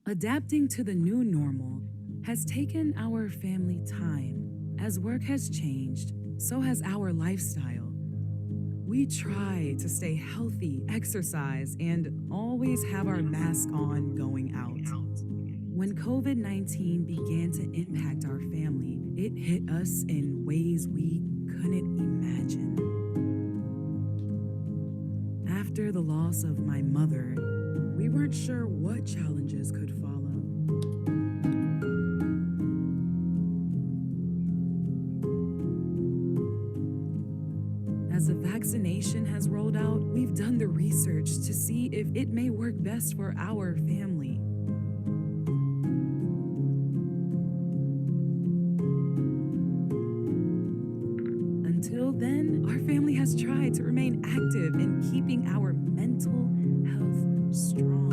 Adapting to the new normal has taken our family time. As work has changed, so has our lifestyle. We try to stay healthy, exercise, and always have our mask on going out. When COVID-19 began to impact our family, it hit us in ways we couldn't imagine. After the loss of my mother, we weren't sure what challenges could follow. As the vaccination has rolled out, we've done the research to see if it may work best for our family. Until then, our family has tried to remain active in keeping our mental health strong.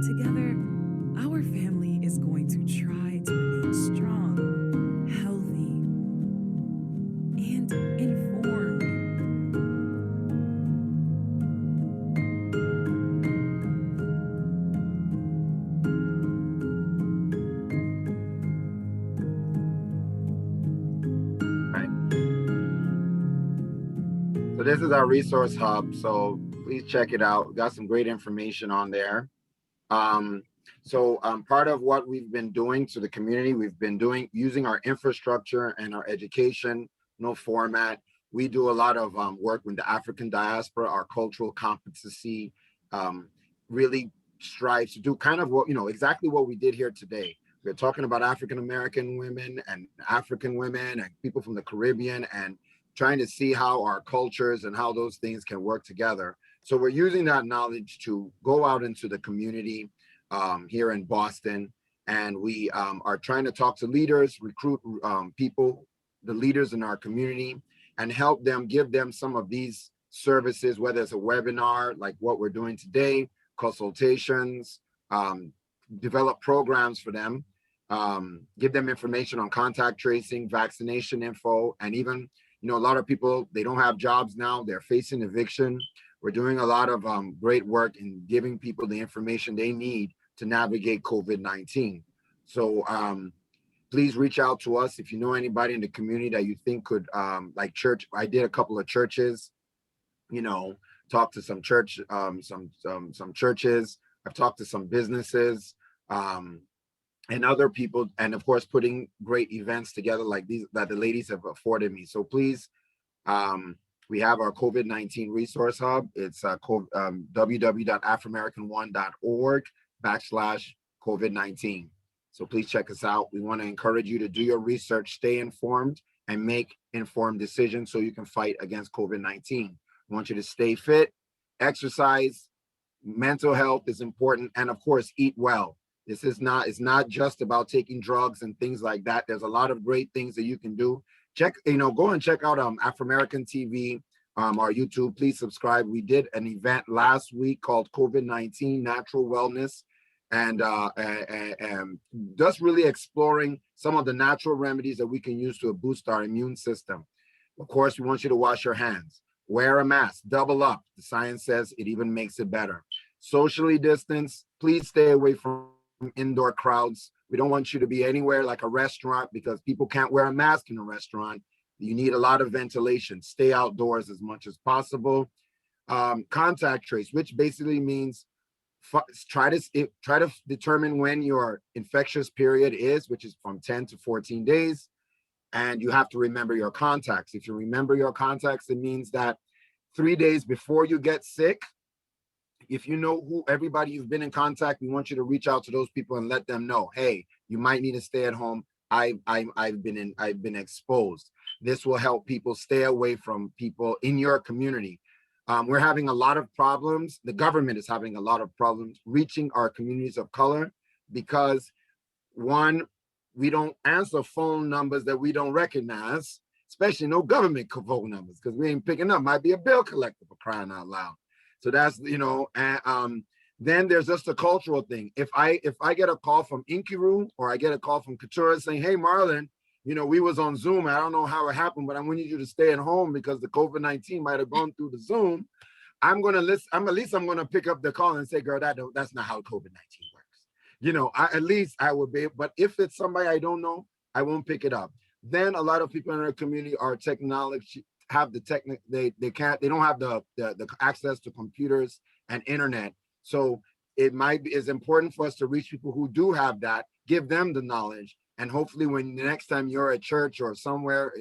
Together, our family is going to try to remain strong, healthy, and informed. So this is our resource hub. So please check it out. We got some great information on there. Part of what we've been doing to the community, we've been using our infrastructure and our education, format. We do a lot of work with the African diaspora. Our cultural competency really strives to do kind of what, exactly what we did here today. We're talking about African-American women and African women and people from the Caribbean and trying to see how our cultures and how those things can work together. So we're using that knowledge to go out into the community here in Boston. And we are trying to talk to leaders, recruit people, the leaders in our community, and help them, give them some of these services, whether it's a webinar like what we're doing today, consultations, develop programs for them, give them information on contact tracing, vaccination info, and even, a lot of people, they don't have jobs now, they're facing eviction. We're doing a lot of great work in giving people the information they need to navigate COVID-19. So please reach out to us if you know anybody in the community that you think could, like church. I did a couple of churches, talked to some church, some churches. I've talked to some businesses and other people, and of course, putting great events together like these that the ladies have afforded me. So please, we have our COVID-19 resource hub. It's www.afrimerican1.org/COVID-19. So please check us out. We want to encourage you to do your research, stay informed, and make informed decisions so you can fight against COVID-19. We want you to stay fit, exercise, mental health is important, and of course, eat well. It's not just about taking drugs and things like that. There's a lot of great things that you can do. Go and check out Afrimerican TV, our YouTube. Please subscribe. We did an event last week called COVID-19 Natural Wellness, and just really exploring some of the natural remedies that we can use to boost our immune system. Of course, we want you to wash your hands, wear a mask, double up. The science says it even makes it better. Socially distance. Please stay away from indoor crowds. We don't want you to be anywhere like a restaurant because people can't wear a mask in a restaurant. You need a lot of ventilation. Stay outdoors as much as possible. Contact trace, which basically means try to determine when your infectious period is, which is from 10 to 14 days. And you have to remember your contacts. If you remember your contacts, it means that 3 days before you get sick, if you know who everybody you've been in contact, we want you to reach out to those people and let them know, hey, you might need to stay at home. I've been exposed. This will help people stay away from people in your community. We're having a lot of problems. The government is having a lot of problems reaching our communities of color because, one, we don't answer phone numbers that we don't recognize, especially no government phone numbers, because we ain't picking up. Might be a bill collector, for crying out loud. So that's, and then there's just a cultural thing. If I get a call from Nkiru or I get a call from Keturah saying, hey, Marlon, we was on Zoom. I don't know how it happened, but I want you to stay at home because the COVID-19 might have gone through the Zoom. I'm going to listen. At least I'm going to pick up the call and say, girl, that's not how COVID-19 works. At least I would be. But if it's somebody I don't know, I won't pick it up. Then a lot of people in our community are technology, have the technique. They don't have the access to computers and internet. So it's important for us to reach people who do have that, give them the knowledge. And hopefully when the next time you're at church or somewhere,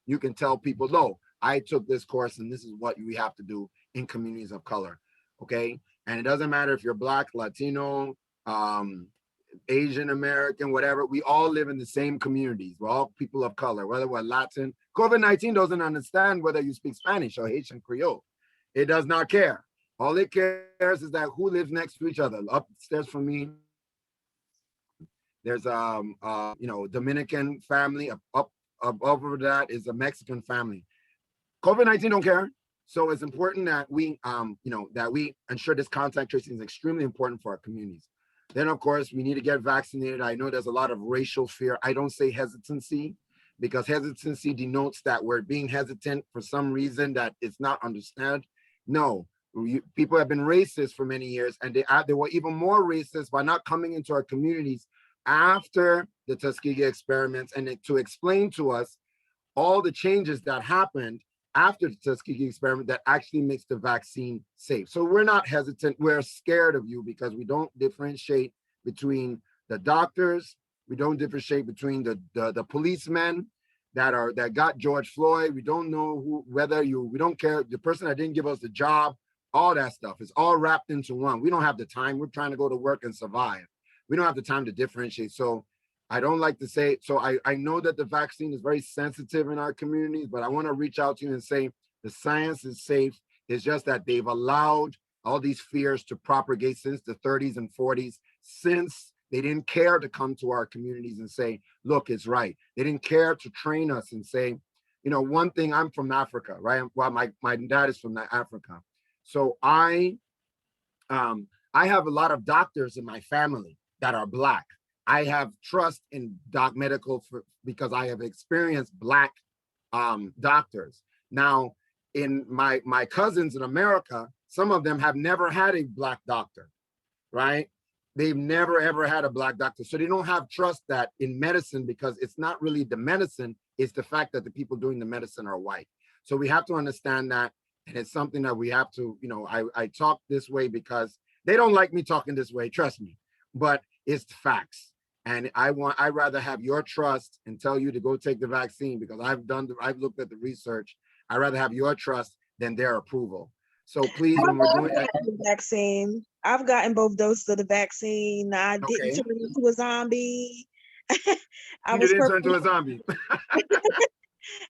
you can tell people, no, I took this course and this is what we have to do in communities of color, okay? And it doesn't matter if you're Black, Latino, Asian American, whatever, we all live in the same communities. We're all people of color, whether we're Latin. COVID-19 doesn't understand whether you speak Spanish or Haitian Creole. It does not care. All it cares is that who lives next to each other. Upstairs from me, there's Dominican family. Up over that is a Mexican family. COVID-19 don't care. So it's important that we ensure this contact tracing is extremely important for our communities. Then, of course, we need to get vaccinated. I know there's a lot of racial fear. I don't say hesitancy, because hesitancy denotes that we're being hesitant for some reason that it's not understood. No, people have been racist for many years, and they were even more racist by not coming into our communities after the Tuskegee experiments and to explain to us all the changes that happened after the Tuskegee experiment that actually makes the vaccine safe. So we're not hesitant. We're scared of you because we don't differentiate between the doctors. We don't differentiate between the policemen that got George Floyd. We don't know we don't care. The person that didn't give us the job, all that stuff is all wrapped into one. We don't have the time. We're trying to go to work and survive. We don't have the time to differentiate. So I don't like to say, so I know that the vaccine is very sensitive in our communities, but I want to reach out to you and say the science is safe. It's just that they've allowed all these fears to propagate since the 30s and 40s, since they didn't care to come to our communities and say, look, it's right. They didn't care to train us and say, one thing, I'm from Africa, right? Well, my dad is from Africa. So I have a lot of doctors in my family that are Black. I have trust in medical because I have experienced Black doctors. Now, in my cousins in America, some of them have never had a Black doctor, right? They've never, ever had a Black doctor. So they don't have trust that in medicine, because it's not really the medicine, it's the fact that the people doing the medicine are white. So we have to understand that. And it's something that we have to, I talk this way because they don't like me talking this way, trust me, but it's facts. And I'd rather have your trust and tell you to go take the vaccine, because I've looked at the research. I'd rather have your trust than their approval. So please, when we're doing the vaccine, I've gotten both doses of the vaccine. I didn't turn into a zombie. I was didn't turn into a zombie.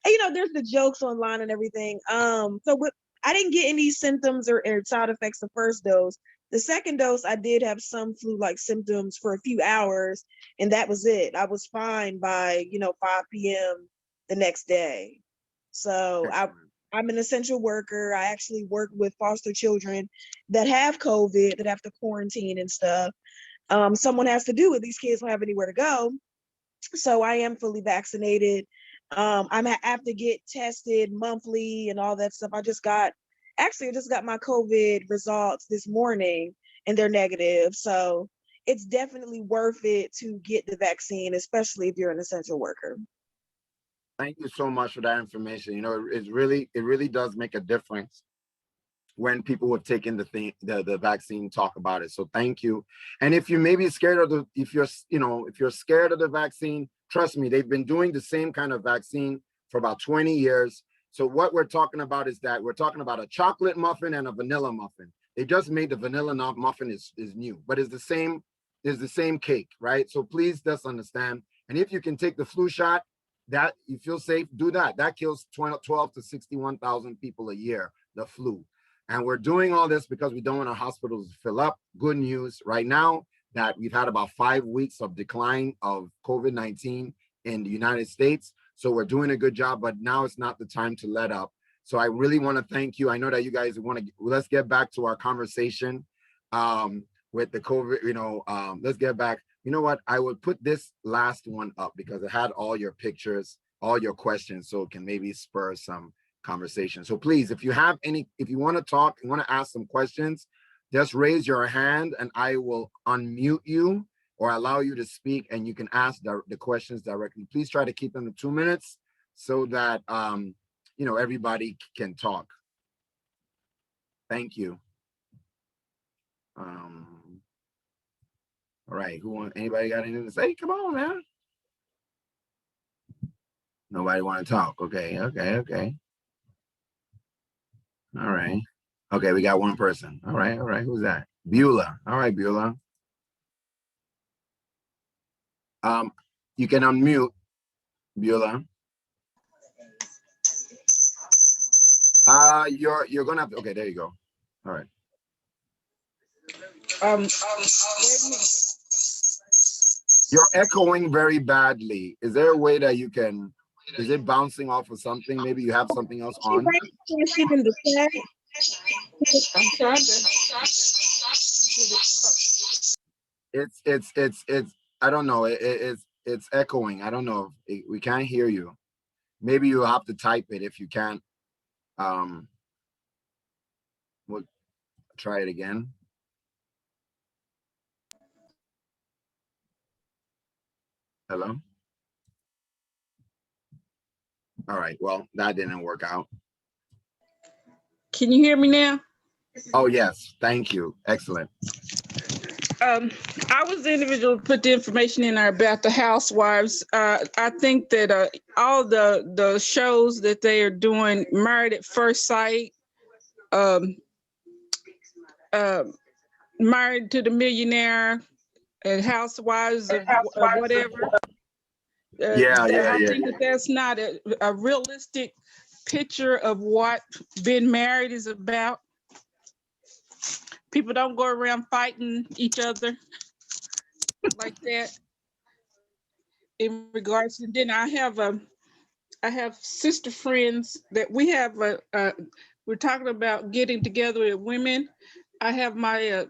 There's the jokes online and everything. I didn't get any symptoms or side effects the first dose. The second dose, I did have some flu-like symptoms for a few hours, and that was it. I was fine by 5 p.m. the next day. So I'm an essential worker. I actually work with foster children that have COVID, that have to quarantine and stuff. Someone has to do it. These kids don't have anywhere to go. So I am fully vaccinated. I have to get tested monthly and all that stuff. I just got my COVID results this morning, and they're negative. So it's definitely worth it to get the vaccine, especially if you're an essential worker. Thank you so much for that information. It really does make a difference when people who have taken the vaccine talk about it. So thank you. And if you may be scared of if you're scared of the vaccine, trust me, they've been doing the same kind of vaccine for about 20 years. So what we're talking about is that we're talking about a chocolate muffin and a vanilla muffin. They just made the vanilla muffin is new, but it's the same cake, right? So please just understand. And if you can take the flu shot, that you feel safe, do that. That kills 12 to 61,000 people a year, the flu. And we're doing all this because we don't want our hospitals to fill up. Good news right now that we've had about 5 weeks of decline of COVID-19 in the United States. So we're doing a good job, but now it's not the time to let up. So I really want to thank you. I know that you guys want to, let's get back to our conversation with the COVID, let's get back. You know what? I would put this last one up because it had all your pictures, all your questions, so it can maybe spur some conversation. So please, if you want to talk, you want to ask some questions, just raise your hand and I will unmute you or allow you to speak, and you can ask the questions directly. Please try to keep them to 2 minutes so that everybody can talk. Thank you. All right, anybody got anything to say? Come on, man. Nobody want to talk. Okay. All right. Okay, we got one person. All right. Who's that? Beulah. All right, Beulah. You can unmute, Beulah. You're gonna have to, okay, there you go. All right. You're echoing very badly. Is there a way that you can, is it bouncing off of something? Maybe you have something else on? It's I don't know. It's echoing. I don't know. We can't hear you. Maybe you'll have to type it if you can't. We'll try it again. Hello? All right, well, that didn't work out. Can you hear me now? Oh, yes, thank you. Excellent. I was the individual who put the information in there about the housewives. I think that all the shows that they are doing, Married at First Sight, Married to the Millionaire, and Housewives of whatever. I think that that's not a realistic picture of what being married is about. People don't go around fighting each other like that. In regards to, then I have sister friends that we have. We're talking about getting together with women. I have my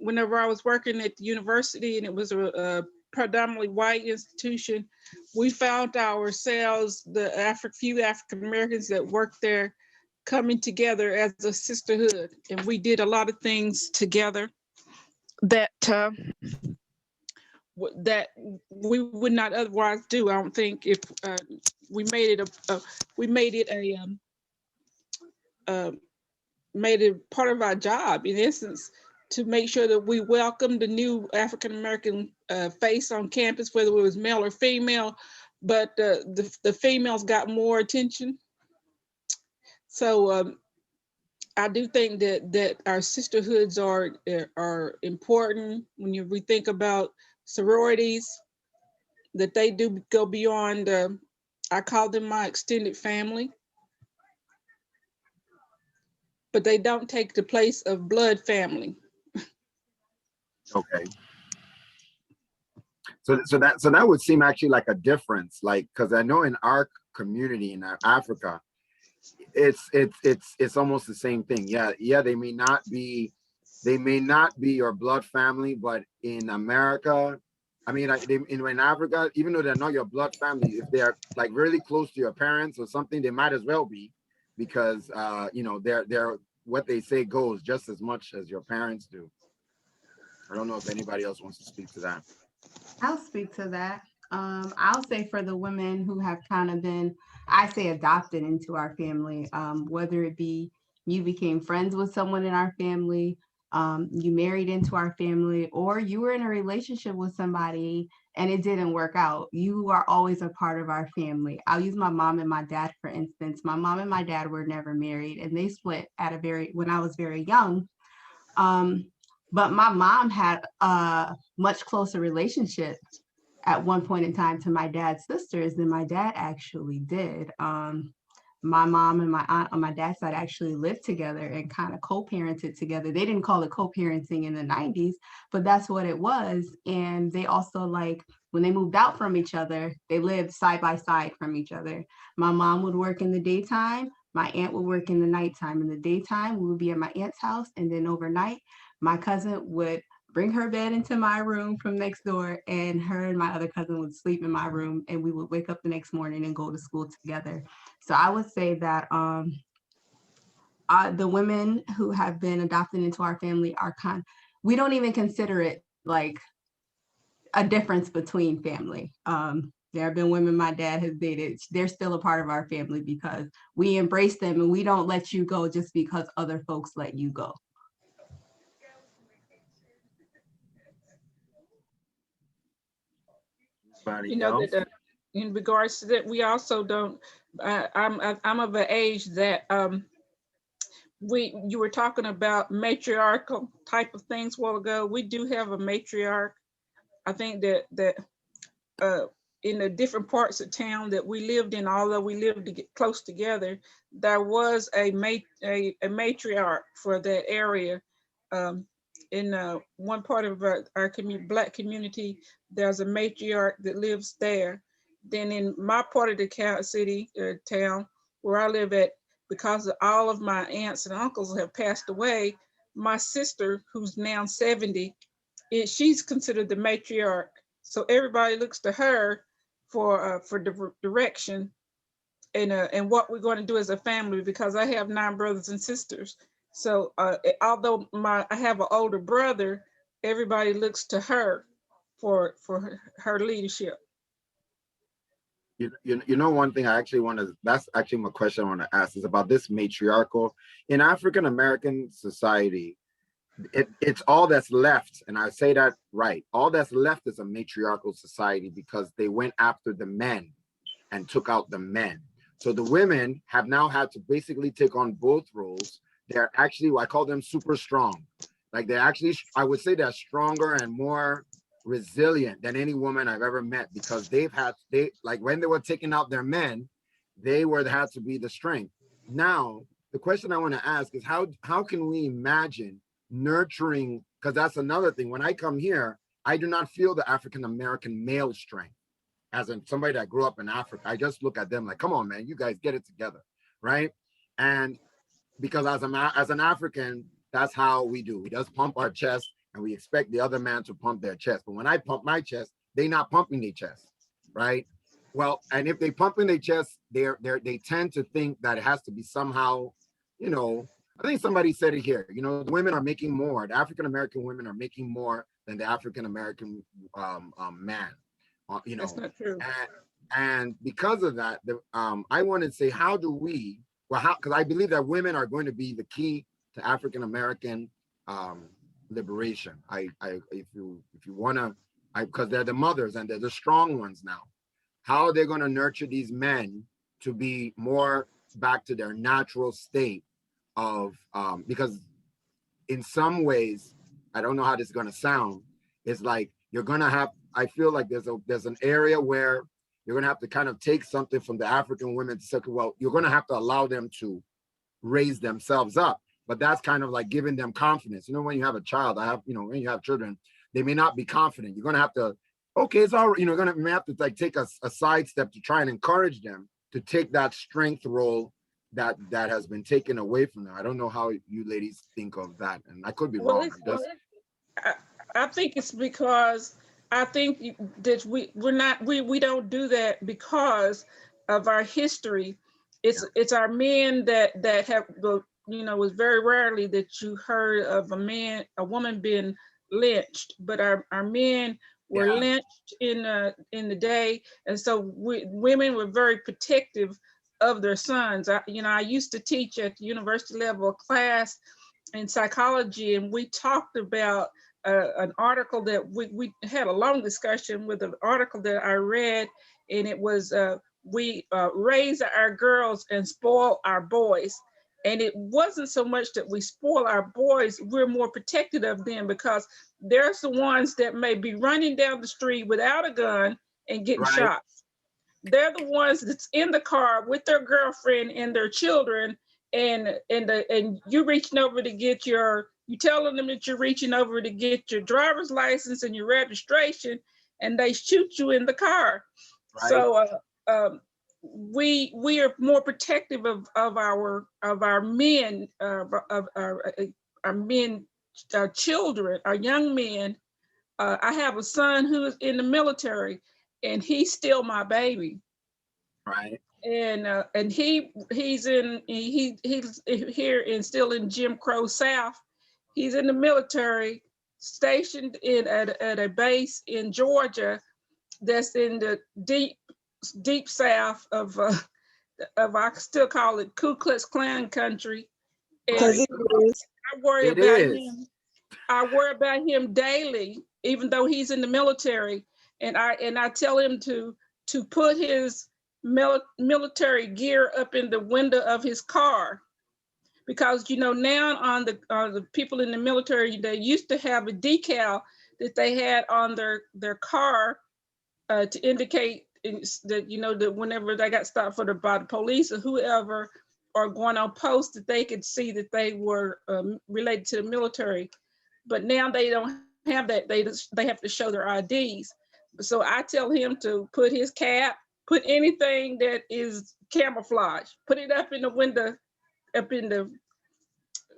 whenever I was working at the university and it was a predominantly white institution, we found ourselves, the few African Americans that worked there, coming together as a sisterhood, and we did a lot of things together that that we would not otherwise do. I don't think if we made it part of our job, in essence, to make sure that we welcome the new African American face on campus, whether it was male or female, but the females got more attention. So I do think that our sisterhoods are important when we think about sororities, that they do go beyond, I call them my extended family, but they don't take the place of blood family. Okay. So that would seem actually like a difference, like, because I know in our community in Africa, it's almost the same thing. Yeah, they may not be your blood family, but in America, I mean, in Africa, even though they're not your blood family, if they're like really close to your parents or something, they might as well be, because they're what they say goes just as much as your parents do. I don't know if anybody else wants to speak to that. I'll speak to that. I'll say for the women who have kind of been, I say, adopted into our family, whether it be you became friends with someone in our family, you married into our family, or you were in a relationship with somebody and it didn't work out. You are always a part of our family. I'll use my mom and my dad, for instance. My mom and my dad were never married, and they split when I was very young. But my mom had a much closer relationship at one point in time to my dad's sisters than my dad actually did. My mom and my aunt on my dad's side actually lived together and kind of co-parented together. They didn't call it co-parenting in the 90s, but that's what it was. And they also When they moved out from each other, they lived side by side from each other. My mom would work in the daytime. My aunt would work in the nighttime. In the daytime, we would be at my aunt's house. And then overnight, my cousin would bring her bed into my room from next door, and her and my other cousin would sleep in my room, and we would wake up the next morning and go to school together. So I would say that the women who have been adopted into our family are we don't even consider it like a difference between family. There have been women my dad has dated, they're still a part of our family because we embrace them and we don't let you go just because other folks let you go. You know that in regards to that, we also don't. I'm of an age that you were talking about matriarchal type of things a while ago. We do have a matriarch. I think that in the different parts of town that we lived in, although we lived close together, there was a matriarch for that area. In one part of our Black community, there's a matriarch that lives there. Then in my part of the town where I live at, because all of my aunts and uncles have passed away, my sister, who's now 70, she's considered the matriarch. So everybody looks to her for direction and what we're going to do as a family, because I have 9 brothers and sisters. So although I have an older brother, everybody looks to her for her leadership. You know, one thing I actually want to, that's actually my question I want to ask is about this matriarchal. In African American society, it's all that's left, and I say that right. All that's left is a matriarchal society because they went after the men and took out the men. So the women have now had to basically take on both roles. They're actually, I call them super strong. Like they're actually, I would say they're stronger and more resilient than any woman I've ever met, because like when they were taking out their men, they had to be the strength. Now, the question I want to ask is how can we imagine nurturing, because that's another thing. When I come here, I do not feel the African American male strength. As in somebody that grew up in Africa, I just look at them like, come on, man, you guys get it together, right? And because as an African, that's how we do. We just pump our chest and we expect the other man to pump their chest. But when I pump my chest, they're not pumping their chest, right? Well, and if they pump in their chest, they tend to think that it has to be somehow, you know, I think somebody said it here, you know, the women are making more, the African American women are making more than the African American man. You know, that's not true. And because of that, I want to say, how do we? Well, because I believe that women are going to be the key to African American liberation. If you want to, because they're the mothers and they're the strong ones now. How are they going to nurture these men to be more back to their natural state of? Because in some ways, I don't know how this is going to sound. It's like you're going to have. I feel like there's an area where you're going to have to kind of take something from the African women to say, well, you're going to have to allow them to raise themselves up. But that's kind of like giving them confidence. You know, when you have a child, when you have children, they may not be confident. You're going to have to, okay, it's all right. You know, you may have to like take a sidestep to try and encourage them to take that strength role that has been taken away from them. I don't know how you ladies think of that. And I could be wrong. I think it's because I think that we don't do that because of our history. It's our men that have, you know, it's very rarely that you heard of a woman being lynched, but our men were lynched in the day, and so women were very protective of their sons. I used to teach at the university level a class in psychology, and we talked about an article that we had a long discussion with an article that I read, and it was we raise our girls and spoil our boys. And it wasn't so much that we spoil our boys, we're more protected of them because there's the ones that may be running down the street without a gun and getting shot. They're the ones that's in the car with their girlfriend and their children, and you reaching over to get you telling them that you're reaching over to get your driver's license and your registration, and they shoot you in the car. Right. So we are more protective of our men, of our men, our children, our young men. I have a son who is in the military, and he's still my baby. Right. And he's here and still in Jim Crow South. He's in the military, stationed at a base in Georgia, that's in the deep south of I still call it Ku Klux Klan country. And Because it is. I worry It about is. him. I worry about him daily, even though he's in the military. And I tell him to put his military gear up in the window of his car, because now on the people in the military, they used to have a decal that they had on their car to indicate that that whenever they got stopped by the police or whoever, or going on post, that they could see that they were related to the military. But now they don't have that. They have to show their IDs. So I tell him to put his cap, put anything that is camouflage, put it up in the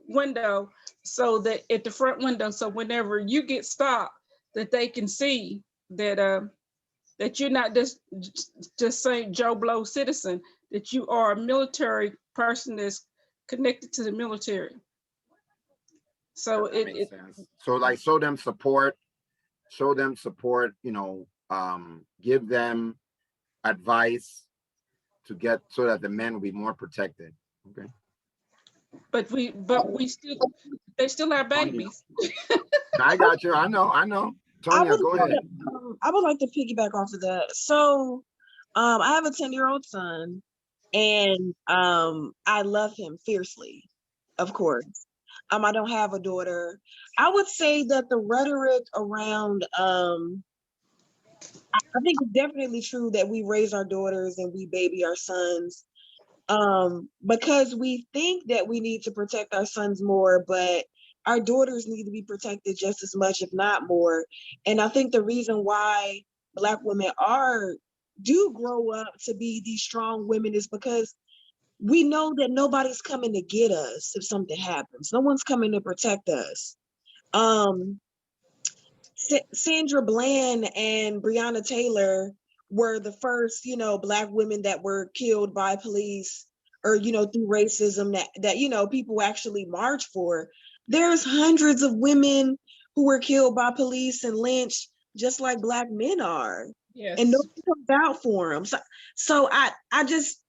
window, so that at the front window, so whenever you get stopped, that they can see that that you're not just saying Joe Blow citizen, that you are a military person that's connected to the military. So That makes sense. So like show them support, give them advice so that the men will be more protected. Okay. But they still have babies. I got you. I know. Tonya, go ahead. I would like to piggyback off of that. So I have a 10-year-old son, and I love him fiercely, of course. I don't have a daughter. I would say that the rhetoric around I think it's definitely true that we raise our daughters and we baby our sons, because we think that we need to protect our sons more, but our daughters need to be protected just as much, if not more. And I think the reason why Black women do grow up to be these strong women is because we know that nobody's coming to get us if something happens. No one's coming to protect us. Sandra Bland and Breonna Taylor were the first, Black women that were killed by police or, through racism that people actually march for. There's hundreds of women who were killed by police and lynched just like Black men are. Yes. And nobody comes out for them. So I just,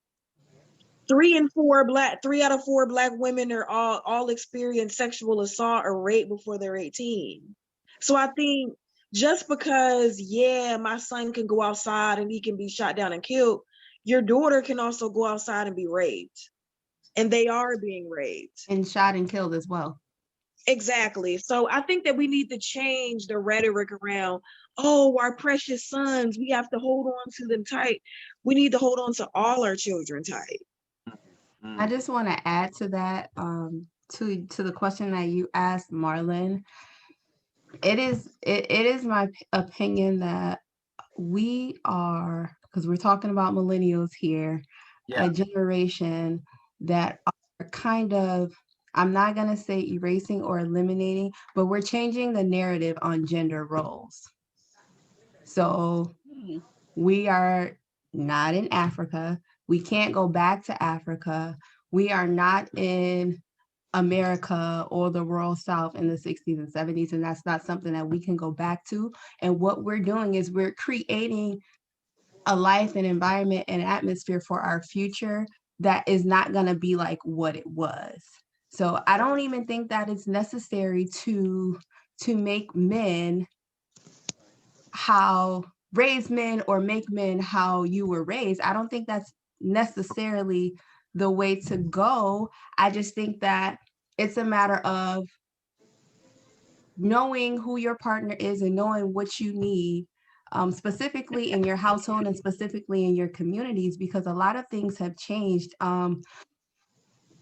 3 out of 4 Black women are all experience sexual assault or rape before they're 18. So I think just because, my son can go outside and he can be shot down and killed, your daughter can also go outside and be raped. And they are being raped. And shot and killed as well. Exactly. So I think that we need to change the rhetoric around, oh, our precious sons, we have to hold on to them tight. We need to hold on to all our children tight. I just want to add to that, to the question that you asked, Marlon. It is my opinion that we are, because we're talking about millennials here, a generation that are kind of, I'm not going to say erasing or eliminating, but we're changing the narrative on gender roles. So we are not in Africa. We can't go back to Africa. We are not in America or the Rural South in the 60s and 70s, and that's not something that we can go back to. And what we're doing is we're creating a life and environment and atmosphere for our future that is not going to be like what it was. So I don't even think that it's necessary to make men raise men or make men how you were raised. I don't think that's necessarily the way to go. I just think that it's a matter of knowing who your partner is and knowing what you need, specifically in your household and specifically in your communities, because a lot of things have changed.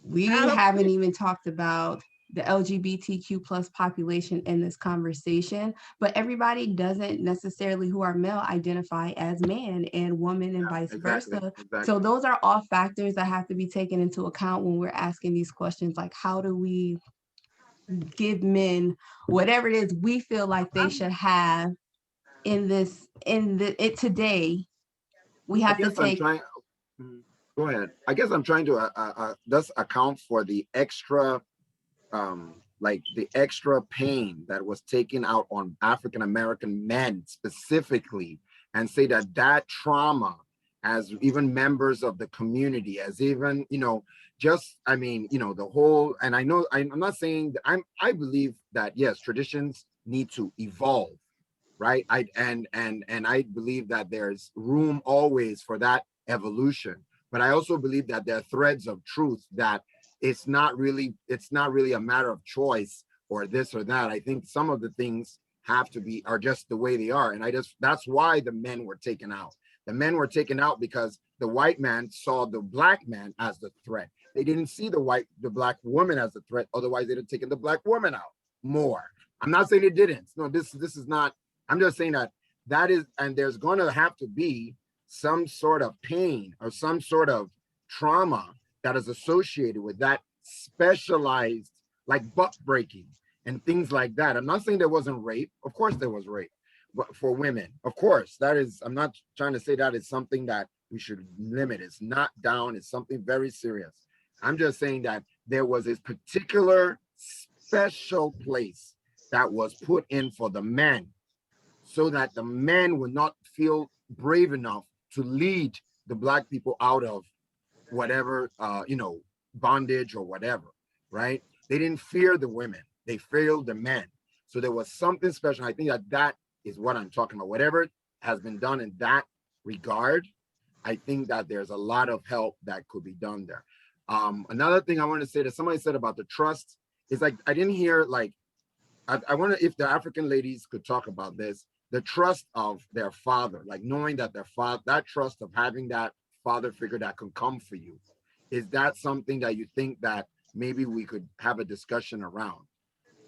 We haven't even talked about the LGBTQ plus population in this conversation, but everybody doesn't necessarily who are male identify as man and woman and vice versa. So those are all factors that have to be taken into account when we're asking these questions, like how do we give men whatever it is we feel like they should have it today. We have to take. Go ahead. I guess I'm trying to just account for the extra, like the extra pain that was taken out on African American men specifically, and say that that trauma, as even members of the community, as even, you know, just, I mean, you know, the whole, and I know, I'm not saying that I believe that yes, traditions need to evolve, right? And I believe that there's room always for that evolution. But I also believe that there are threads of truth that it's not really a matter of choice or this or that. I think some of the things are just the way they are. And that's why the men were taken out. The men were taken out because the white man saw the black man as the threat. They didn't see the black woman as the threat. Otherwise, they'd have taken the black woman out more. I'm not saying it didn't. No, this is not, I'm just saying that is, and there's going to have to be some sort of pain or some sort of trauma that is associated with that specialized, like butt breaking and things like that. I'm not saying there wasn't rape. Of course there was rape, but for women, of course, that is, I'm not trying to say that is something that we should limit. It's not down. It's something very serious. I'm just saying that there was this particular special place that was put in for the men so that the men would not feel brave enough to lead the black people out of whatever, you know, bondage or whatever, right? They didn't fear the women, they feared the men. So there was something special. I think that is what I'm talking about. Whatever has been done in that regard, I think that there's a lot of help that could be done there. Another thing I want to say that somebody said about the trust is like, I didn't hear, like, I wonder if the African ladies could talk about this, the trust of their father, like knowing that their father, that trust of having that father figure that can come for you. Is that something that you think that maybe we could have a discussion around?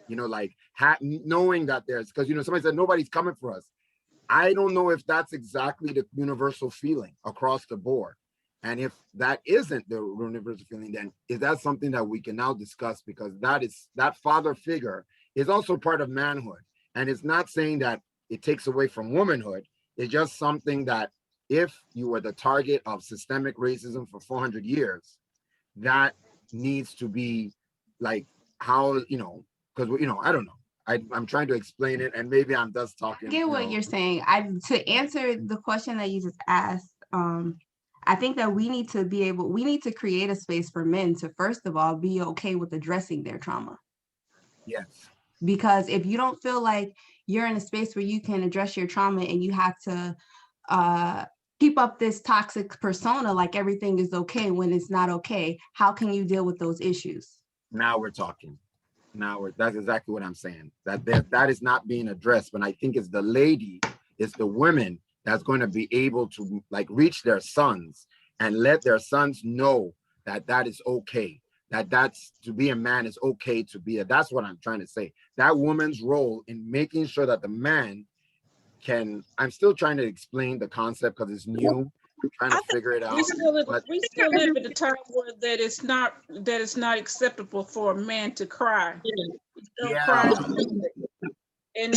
You know, like knowing that there's, because, you know, somebody said nobody's coming for us. I don't know if that's exactly the universal feeling across the board. And if that isn't the universal feeling, then is that something that we can now discuss? Because that father figure is also part of manhood. And it's not saying that it takes away from womanhood. It's just something that if you were the target of systemic racism for 400 years, that needs to be like how, you know, because, you know, I don't know. I'm trying to explain it, and maybe I'm just talking. I get what you're saying. To answer the question that you just asked, I think that we need to create a space for men to, first of all, be okay with addressing their trauma. Yes. Because if you don't feel like you're in a space where you can address your trauma and you have to keep up this toxic persona like everything is okay when it's not okay, how can you deal with those issues? Now we're talking. That's exactly what I'm saying. That is not being addressed. But I think it's the women that's going to be able to like reach their sons and let their sons know that is okay. That's to be a man is okay to be that's what I'm trying to say. That woman's role in making sure that the man can, I'm still trying to explain the concept because it's new. I'm trying to figure it out. We still live at a time where that it's not acceptable for a man to cry. Yeah. And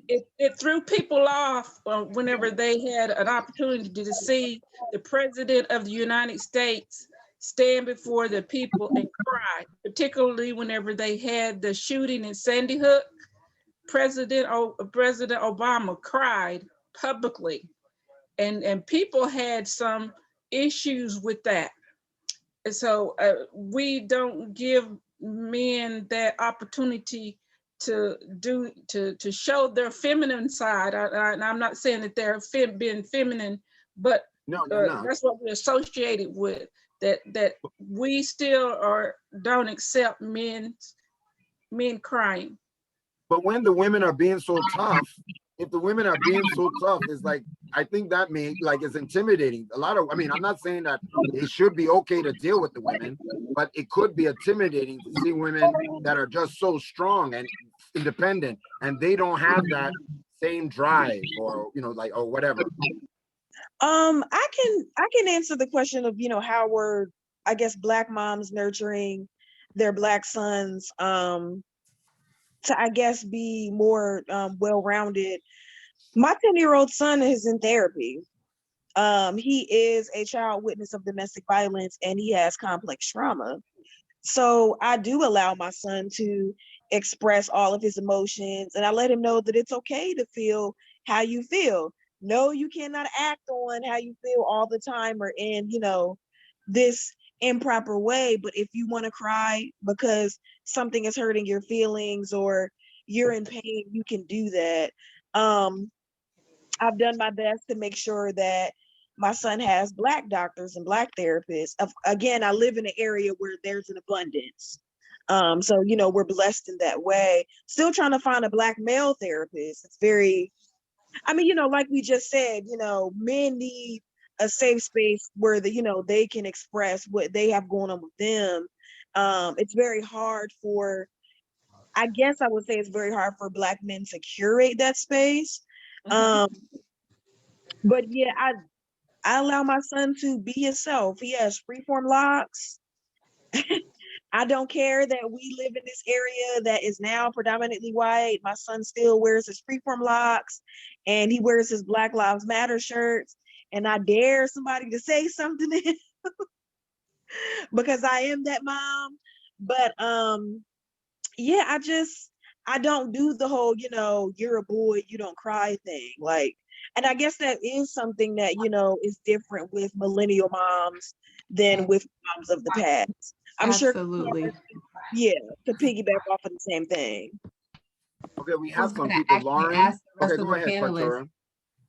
it threw people off whenever they had an opportunity to see the president of the United States stand before the people and cry, particularly whenever they had the shooting in Sandy Hook. President Obama cried publicly, and people had some issues with that. And so we don't give men that opportunity to show their feminine side. I'm not saying that they're being feminine, but that's what we're associated with. That we still don't accept men crying. But when the women are being so tough, if the women are being so tough, it's like, I think that may, like, it's intimidating. A lot of, I mean, I'm not saying that it should be okay to deal with the women, but it could be intimidating to see women that are just so strong and independent, and they don't have that same drive, or, you know, like, or whatever. I can answer the question of, how were, I guess, Black moms nurturing their Black sons to, I guess, be more well-rounded. My 10-year-old son is in therapy. He is a child witness of domestic violence, and he has complex trauma. So I do allow my son to express all of his emotions, and I let him know that it's okay to feel how you feel. No, you cannot act on how you feel all the time or in, this improper way. But if you want to cry because something is hurting your feelings or you're in pain, you can do that. I've done my best to make sure that my son has Black doctors and Black therapists. Again, I live in an area where there's an abundance. So, we're blessed in that way. Still trying to find a Black male therapist. It's very, I mean, like we just said, men need a safe space where they can express what they have going on with them. It's very hard for, I guess I would say it's very hard for Black men to curate that space. But yeah, I allow my son to be himself. He has freeform locks. I don't care that we live in this area that is now predominantly white. My son still wears his freeform locks and he wears his Black Lives Matter shirts. And I dare somebody to say something to him because I am that mom. But yeah, I don't do the whole, you're a boy, you don't cry thing. Like, and I guess that is something that, is different with millennial moms than with moms of the past. I'm Absolutely. sure, yeah, to piggyback off of the same thing. Okay, we I was have some gonna people. actually Lauren. ask the rest Okay, of go the ahead, panelists. Fatura.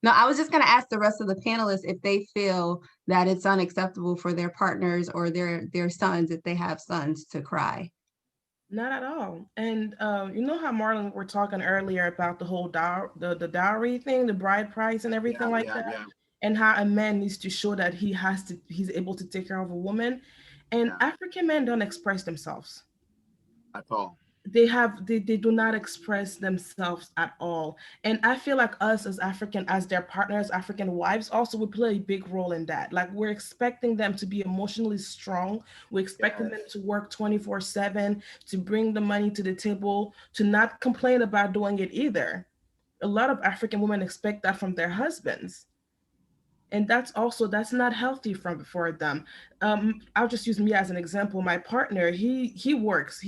No, I was just going to ask the rest of the panelists if they feel that it's unacceptable for their partners or their sons, if they have sons, to cry. Not at all. And you know how Marlon were talking earlier about the whole the dowry thing, the bride price and everything like that, and how a man needs to show that he's able to take care of a woman. And African men don't express themselves at all. They do not express themselves at all. And I feel like us as African, as their partners, African wives, also would play a big role in that. Like, we're expecting them to be emotionally strong, we're expecting them to work 24/7, to bring the money to the table, to not complain about doing it either. A lot of African women expect that from their husbands, and that's not healthy for them. I'll just use me as an example. My partner, he works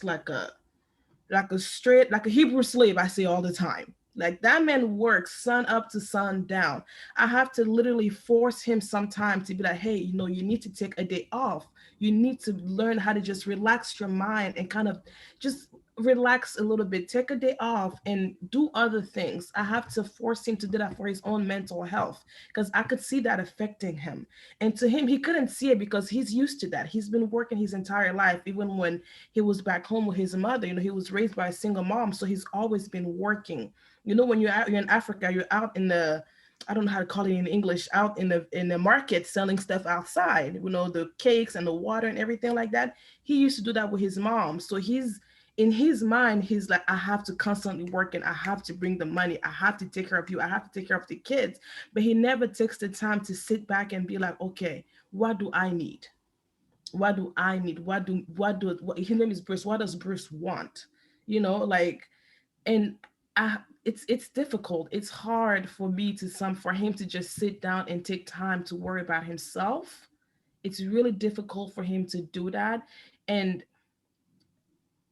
like a straight, like a Hebrew slave, I say all the time. Like, that man works sun up to sun down. I have to literally force him sometimes to be like, hey, you need to take a day off. You need to learn how to just relax your mind and kind of just relax a little bit, take a day off and do other things. I have to force him to do that for his own mental health, because I could see that affecting him. And to him, he couldn't see it because he's used to that. He's been working his entire life. Even when he was back home with his mother, he was raised by a single mom, so he's always been working. When you're in Africa, you're out in the, I don't know how to call it in English, out in the market selling stuff outside, the cakes and the water and everything like that. He used to do that with his mom. So he's, in his mind, he's like, I have to constantly work and I have to bring the money. I have to take care of you. I have to take care of the kids. But he never takes the time to sit back and be like, okay, what do I need? What do I need? His name is Bruce. What does Bruce want? Like, and it's difficult. It's hard for me for him to just sit down and take time to worry about himself. It's really difficult for him to do that. And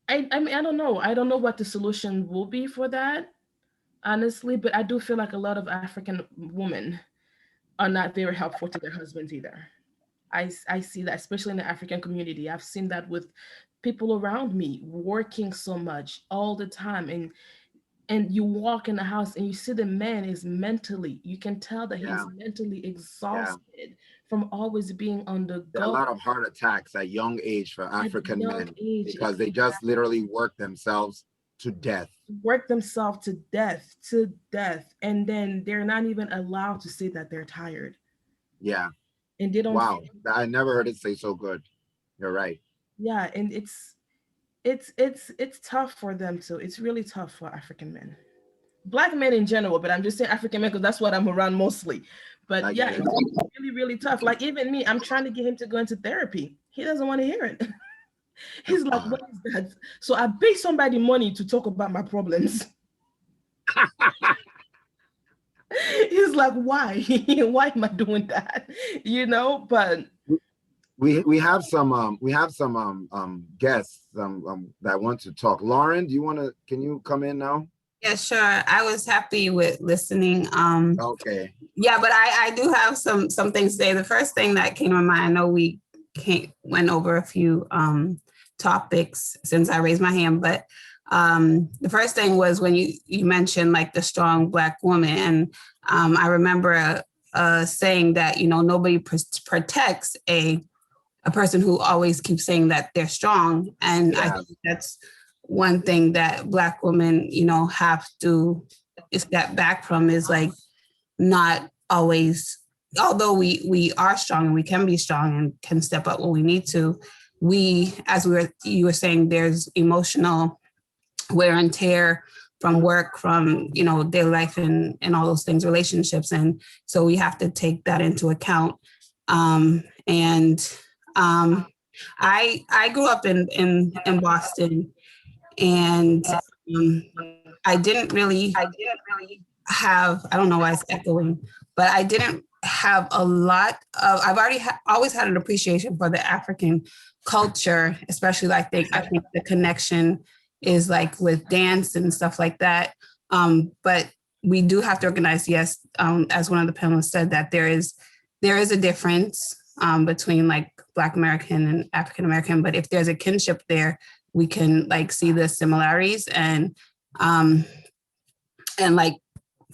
I mean, I don't know. I don't know what the solution will be for that, honestly, but I do feel like a lot of African women are not very helpful to their husbands either. I see that, especially in the African community. I've seen that with people around me working so much all the time. And you walk in the house and you see the man is mentally, you can tell that he's mentally exhausted from always being on the There are a go. lot of heart attacks at young age for African men, age, because they just literally work themselves to death. Work themselves to death, and then they're not even allowed to say that they're tired. Yeah. And they don't. Wow. I never heard it say so good. You're right. Yeah, and it's tough for them too. It's really tough for African men, Black men in general, but I'm just saying African men because that's what I'm around mostly. But yeah, it's really, really tough. Like even me, I'm trying to get him to go into therapy. He doesn't want to hear it. He's like, what is that? So I pay somebody money to talk about my problems. He's like, why? Why am I doing that? You know, but we have some guests that want to talk. Lauren, can you come in now? Yeah, sure. I was happy with listening. Okay. Yeah, but I do have some things to say. The first thing that came to mind, I know we went over a few topics since I raised my hand, but the first thing was when you mentioned like the strong Black woman, and I remember saying that nobody protects a person who always keeps saying that they're strong, and yeah. I think that's one thing that Black women have to step back from, is like not always, although we are strong and we can be strong and can step up when we need to, as you were saying, there's emotional wear and tear from work, from their life and all those things, relationships, and so we have to take that into account. I grew up in Boston, and I didn't really have, I don't know why it's echoing, but I didn't have a lot of, always had an appreciation for the African culture, especially I think the connection is like with dance and stuff like that. But we do have to recognize, yes, as one of the panelists said, that there is a difference between like Black American and African American, but if there's a kinship there, we can like see the similarities and like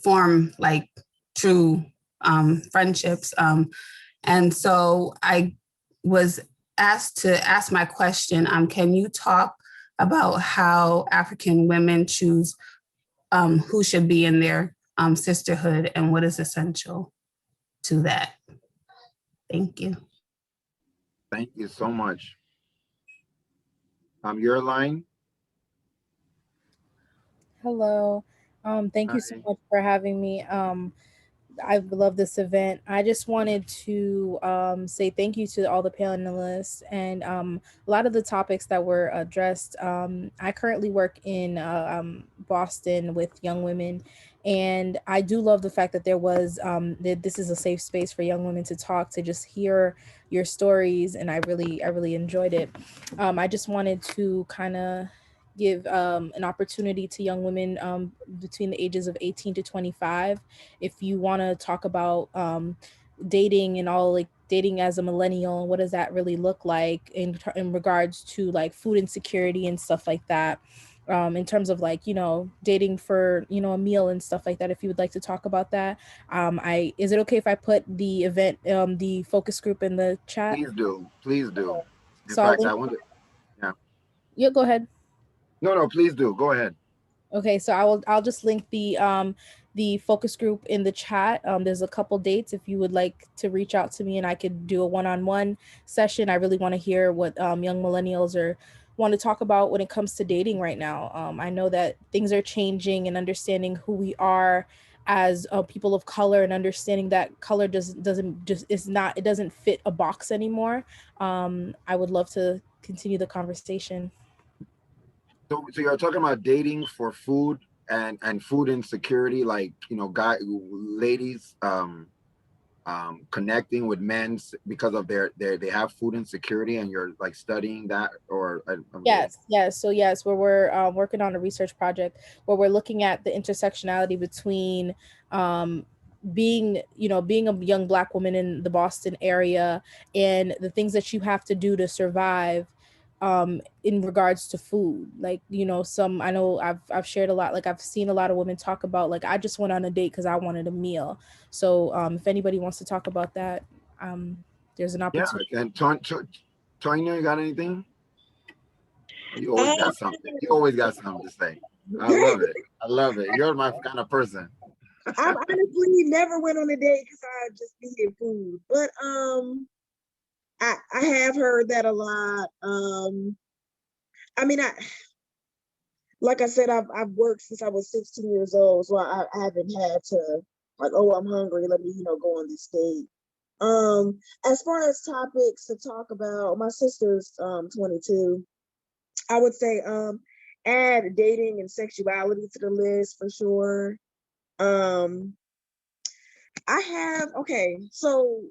form like true friendships. And so I was asked to ask my question, can you talk about how African women choose who should be in their sisterhood and what is essential to that? Thank you. Thank you so much. Your line. Hello. Thank you so much for having me. I love this event. I just wanted to say thank you to all the panelists and a lot of the topics that were addressed. I currently work in Boston with young women, and I do love the fact that there was that this is a safe space for young women to talk, to just hear your stories, and I really enjoyed it. I just wanted to kind of give an opportunity to young women between the ages of 18 to 25. If you want to talk about dating and all, like dating as a millennial, what does that really look like in regards to like food insecurity and stuff like that, in terms of like, dating for, a meal and stuff like that. If you would like to talk about that, is it okay if I put the event, the focus group in the chat? Please do. Okay. In So fact, I want to, yeah, go ahead. No, please do. Go ahead. Okay, so I'll just link the focus group in the chat. There's a couple dates if you would like to reach out to me, and I could do a one-on-one session. I really want to hear what young millennials want to talk about when it comes to dating right now. I know that things are changing, and understanding who we are as people of color, and understanding that color doesn't fit a box anymore. I would love to continue the conversation. So you're talking about dating for food and food insecurity, like ladies connecting with men because of they have food insecurity, and you're like studying that, or yes. So yes, where we're working on a research project where we're looking at the intersectionality between being a young Black woman in the Boston area and the things that you have to do to survive in regards to food. Like, I know I've shared a lot, like I've seen a lot of women talk about, like, I just went on a date because I wanted a meal. So if anybody wants to talk about that, there's an opportunity. Yeah, and Tonya, you got anything? You always got something. You always got something to say. I love it. I love it. You're my kind of person. I've honestly never went on a date because I just needed food. But I have heard that a lot. I mean, like I said, I've worked since I was 16 years old, so I haven't had to like, oh, I'm hungry, let me, go on this date. As far as topics to talk about, my sister's 22. I would say add dating and sexuality to the list for sure. So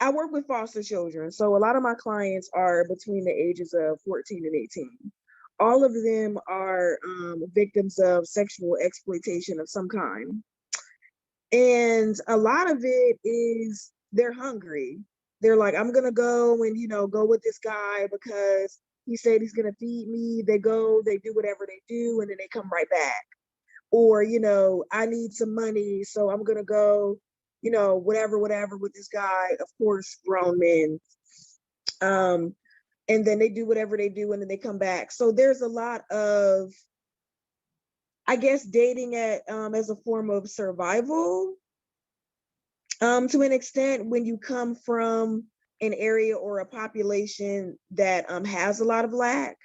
I work with foster children. So a lot of my clients are between the ages of 14 and 18. All of them are victims of sexual exploitation of some kind. And a lot of it is they're hungry. They're like, I'm going to go and, go with this guy because he said he's going to feed me. They go, they do whatever they do, and then they come right back. Or, I need some money, so I'm going to go, whatever with this guy, of course, grown men. And then they do whatever they do, and then they come back. So there's a lot of, I guess, dating as a form of survival, to an extent, when you come from an area or a population that has a lot of lack,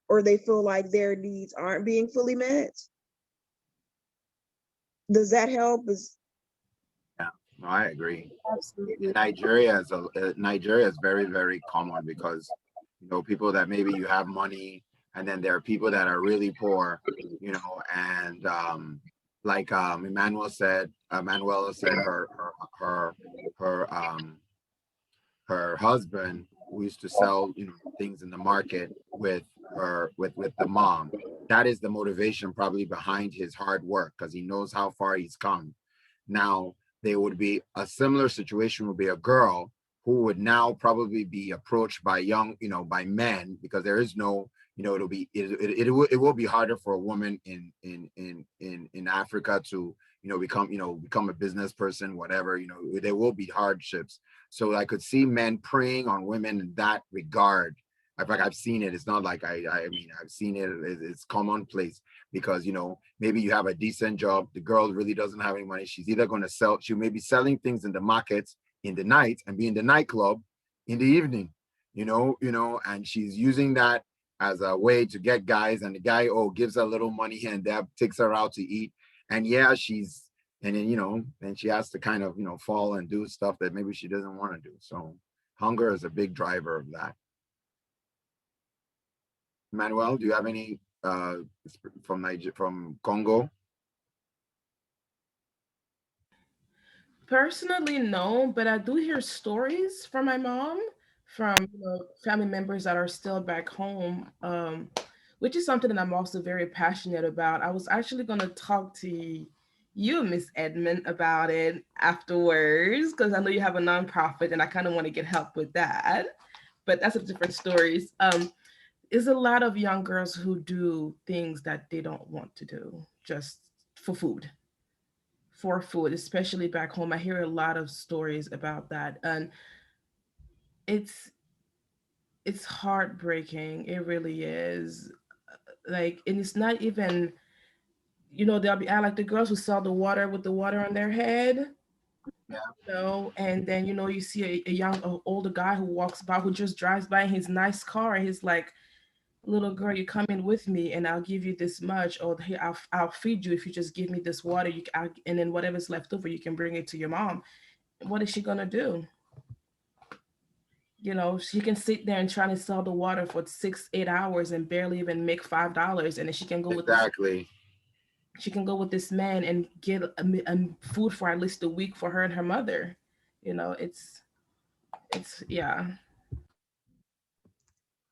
or they feel like their needs aren't being fully met. Does that help? Yeah, no, I agree. Absolutely. Nigeria is very, very common because people that maybe you have money, and then there are people that are really poor, and like Emmanuel said, her husband, who used to sell things in the market with the mom. That is the motivation probably behind his hard work, because he knows how far he's come. Now there would be a similar situation, would be a girl who would now probably be approached by by men, because there is no, it will be harder for a woman in Africa to become a business person, whatever. There will be hardships. So I could see men preying on women in that regard. In fact, I've seen it. It's not like I mean, I've seen it. It's commonplace, because maybe you have a decent job. The girl really doesn't have any money. She's either going to sell. She may be selling things in the markets in the night and be in the nightclub in the evening. And she's using that as a way to get guys. And the guy gives her a little money here and there, takes her out to eat. And yeah, and then then she has to kind of fall and do stuff that maybe she doesn't want to do. So hunger is a big driver of that. Manuel, do you have any from Congo? Personally, no, but I do hear stories from my mom, from family members that are still back home, which is something that I'm also very passionate about. I was actually going to talk to you, Miss Edmond, about it afterwards, because I know you have a nonprofit and I kind of want to get help with that. But that's a different story. Is a lot of young girls who do things that they don't want to do just for food. For food, especially back home. I hear a lot of stories about that. And it's it's heartbreaking. It really is. Like, and it's not even, they'll be like the girls who sell the water with the water on their head. And then you see a older guy who walks by, who just drives by in his nice car, and he's like, little girl, you come in with me and I'll give you this much, or here, I'll feed you if you just give me this water. And then whatever's left over, you can bring it to your mom. What is she gonna do? She can sit there and try to sell the water for 6-8 hours and barely even make $5, and then she can go with Exactly. She can go with this man and get a food for at least a week for her and her mother. It's yeah.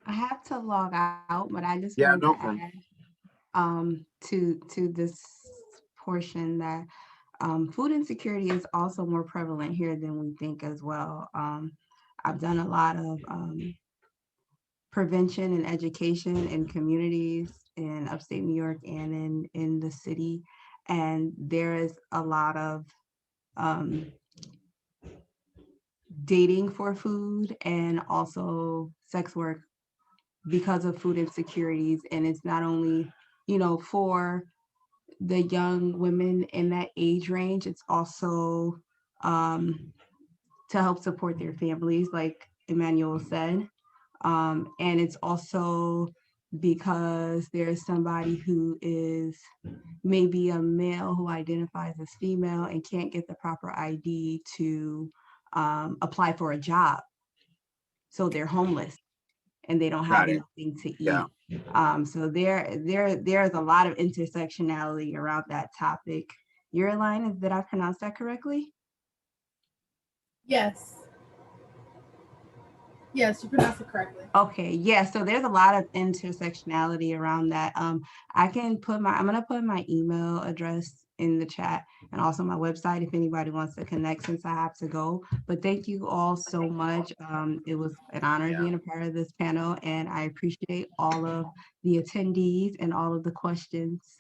I have to log out, but I just Yeah, wanted no to problem. add to this portion that food insecurity is also more prevalent here than we think as well. I've done a lot of prevention and education in communities in upstate New York and in the city, and there is a lot of dating for food and also sex work because of food insecurities. And it's not only you know, for the young women in that age range, it's also to help support their families, like Emmanuel said. And it's also because there's somebody who is maybe a male who identifies as female and can't get the proper ID to apply for a job. So they're homeless and they don't have anything to eat. Yeah. So there's a lot of intersectionality around that topic. Your line, did I pronounce that correctly? Yes. Yes, you pronounced it correctly. Okay, yeah, so there's a lot of intersectionality around that. I'm gonna put my email address in the chat and also my website if anybody wants to connect since I have to go. But thank you all so much. It was an honor being a part of this panel, and I appreciate all of the attendees and all of the questions.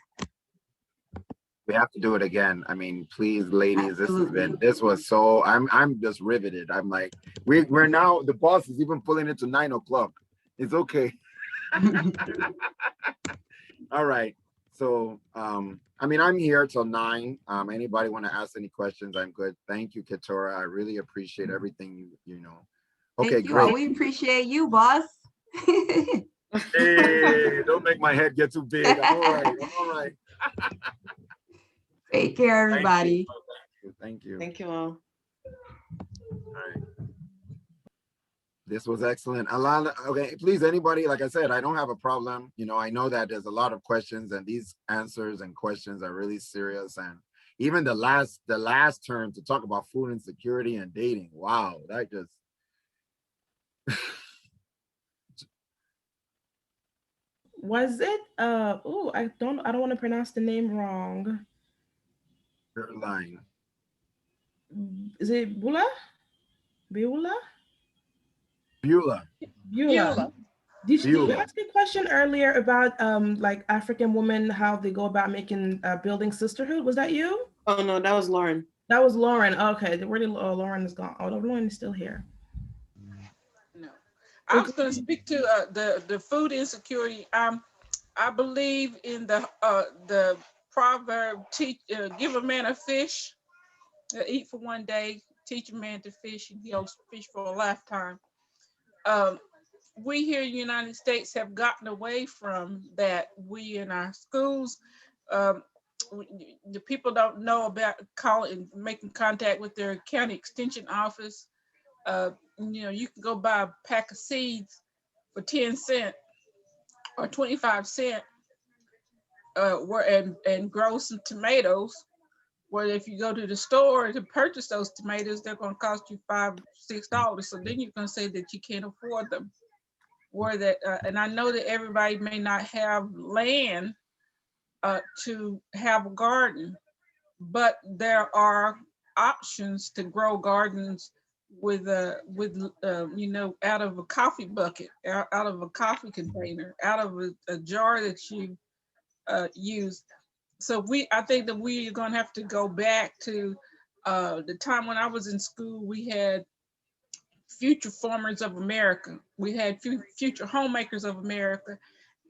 We have to do it again. I mean, please, ladies, Absolutely. this was so, I'm just riveted. I'm like, we're now, the boss is even pulling it to 9 o'clock. It's okay. All right. So, I mean, I'm here till 9. Anybody want to ask any questions? I'm good. Thank you, Keturah. I really appreciate everything you know. Okay, Thank you. great. Oh, we appreciate you, boss. Hey, don't make my head get too big. I'm all right. I'm all right. Take care, everybody. Thank you. Thank you all. All right. This was excellent. Alana, okay, please, anybody, like I said, I don't have a problem. You know, I know that there's a lot of questions and these answers and questions are really serious. And even the last term to talk about food insecurity and dating. Wow, that just Was it I don't want to pronounce the name wrong. you're lying. Is it Bula? Beulah? Beulah. Beulah. Did you Beulah. ask a question earlier about like African women, how they go about making building sisterhood? Was that you? Oh no, that was Lauren. That was Lauren. Okay, where did Lauren is gone? Oh, Lauren is still here. No, I was going to speak to the food insecurity. I believe in the proverb, give a man a fish, eat for one day, teach a man to fish, and he'll fish for a lifetime. We here in the United States have gotten away from that. We in our schools, the people don't know about calling, making contact with their county extension office. You know, you can go buy a pack of seeds for 10 cents or 25 cents, and grow some tomatoes. Where if you go to the store to purchase those tomatoes, they're going to cost you $5, $6. So then you're going to say that you can't afford them. Or that, and I know that everybody may not have land to have a garden, but there are options to grow gardens with you know, out of a coffee bucket, out of a coffee container, out of a jar that you use. So I think that we are going to have to go back to the time when I was in school. We had Future Farmers of America. We had Future Homemakers of America,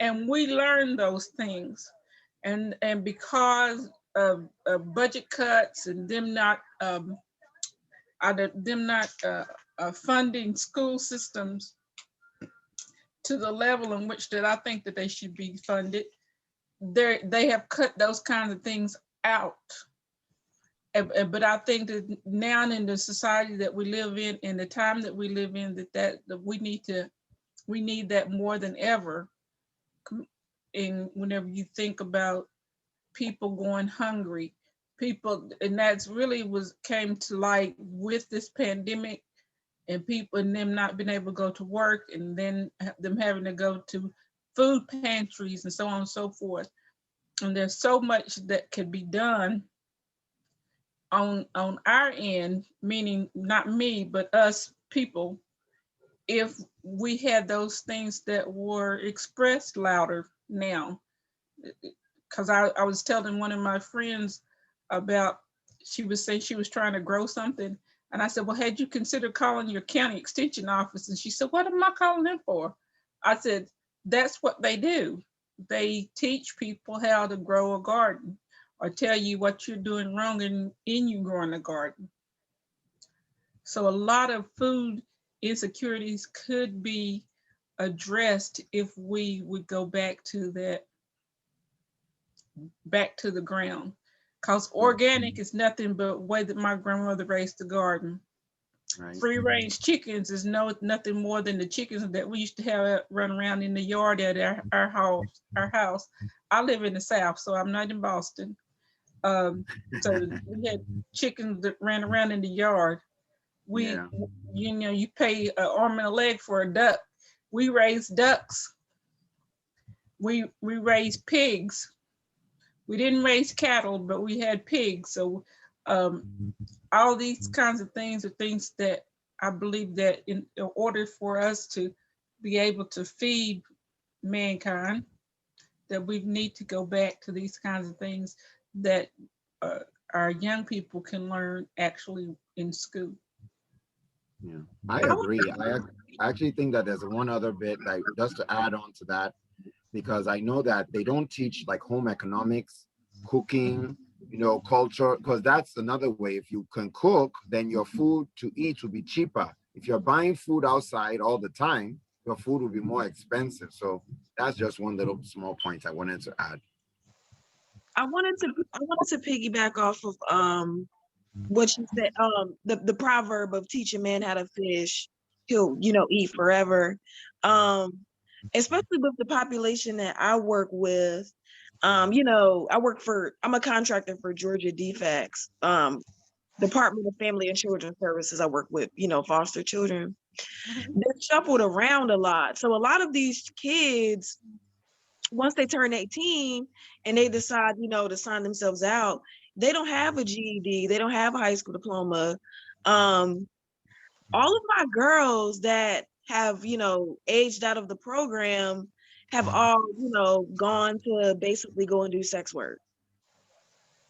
and we learned those things. And because of budget cuts and them not funding school systems to the level in which that I think that they should be funded, they have cut those kinds of things out. But I think that now in the society that we live in the time that we live in, that we need that more than ever. And whenever you think about people going hungry, and that's really came to light with this pandemic, and people and them not being able to go to work, and then them having to go to food pantries and so on and so forth. And there's so much that could be done on our end, meaning not me, but us people, if we had those things that were expressed louder now. Because I was telling one of my friends about, she was saying she was trying to grow something. And I said, well, had you considered calling your county extension office? And she said, what am I calling them for? I said, that's what they do. they teach people how to grow a garden or tell you what you're doing wrong in you growing a garden. So a lot of food insecurities could be addressed if we would go back to that, back to the ground. Because organic is nothing but the way that my grandmother raised the garden. Right. Free range chickens is nothing more than the chickens that we used to have run around in the yard at our house. I live in the South, so I'm not in Boston. So we had chickens that ran around in the yard. You know, you pay an arm and a leg for a duck. We raised ducks. We raised pigs. We didn't raise cattle, but we had pigs. So all these kinds of things are things that I believe that in order for us to be able to feed mankind, that we need to go back to these kinds of things that our young people can learn actually in school. Yeah, I agree. I actually think that there's one other bit that just to add on to that, because I know that they don't teach like home economics, cooking, you know, culture, because that's another way. If you can cook, then your food to eat will be cheaper. If you're buying food outside all the time, your food will be more expensive. So that's just one little small point I wanted to add. I wanted to piggyback off of what you said, the proverb of teach a man how to fish, he'll, you know, eat forever. Especially with the population that I work with. You know, I'm a contractor for Georgia DFACS, Department of Family and Children Services. I work with, you know, foster children. They're shuffled around a lot. So a lot of these kids, once they turn 18 and they decide, you know, to sign themselves out, they don't have a GED, they don't have a high school diploma. All of my girls that have, you know, aged out of the program have all, you know, gone to basically go and do sex work.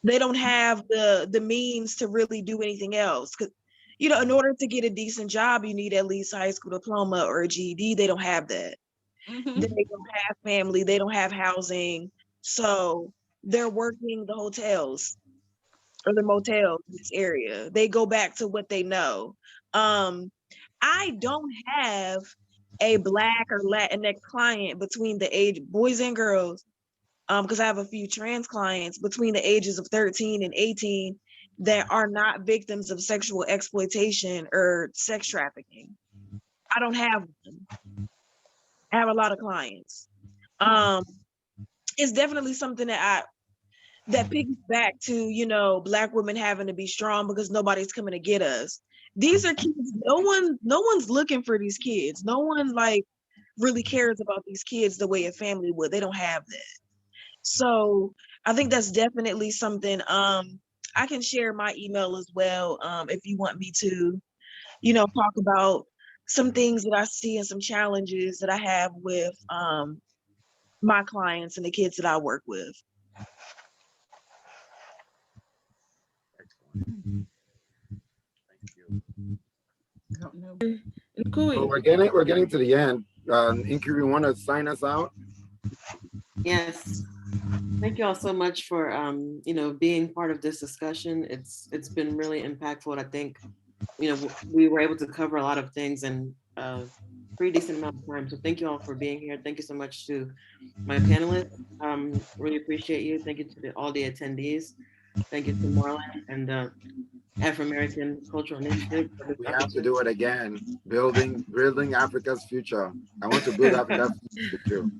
They don't have the means to really do anything else. Because, you know, in order to get a decent job, you need at least a high school diploma or a GED. They don't have that. Mm-hmm. They don't have family, they don't have housing. So they're working the hotels or the motels in this area. They go back to what they know. I don't have a Black or Latinx client between the age, boys and girls, because I have a few trans clients between the ages of 13 and 18 that are not victims of sexual exploitation or sex trafficking. I don't have one. I have a lot of clients. It's definitely something that piggies back to, you know, Black women having to be strong because nobody's coming to get us. These are kids. No one's looking for these kids. No one like really cares about these kids the way a family would. They don't have that. So I think that's definitely something. I can share my email as well, if you want me to, you know, talk about some things that I see and some challenges that I have with my clients and the kids that I work with. So we're getting to the end. Nkiru, you want to sign us out? Yes. Thank you all so much for you know, being part of this discussion. It's been really impactful. I think, you know, we were able to cover a lot of things in a pretty decent amount of time. So thank you all for being here. Thank you so much to my panelists. Really appreciate you. Thank you to all the attendees. Thank you to Marlon and the Afrimerican Cultural Initiative. We have to do it again. Building Africa's future. I want to build Africa's future too.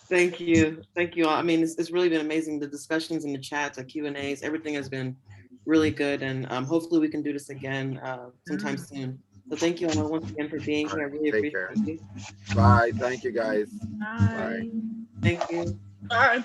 Thank you. Thank you all. I mean, it's really been amazing. The discussions in the chats, the Q&As, everything has been really good. And hopefully we can do this again sometime soon. So thank you all once again for being here. I really appreciate you. Bye. Thank you guys. Bye. Thank you. Bye.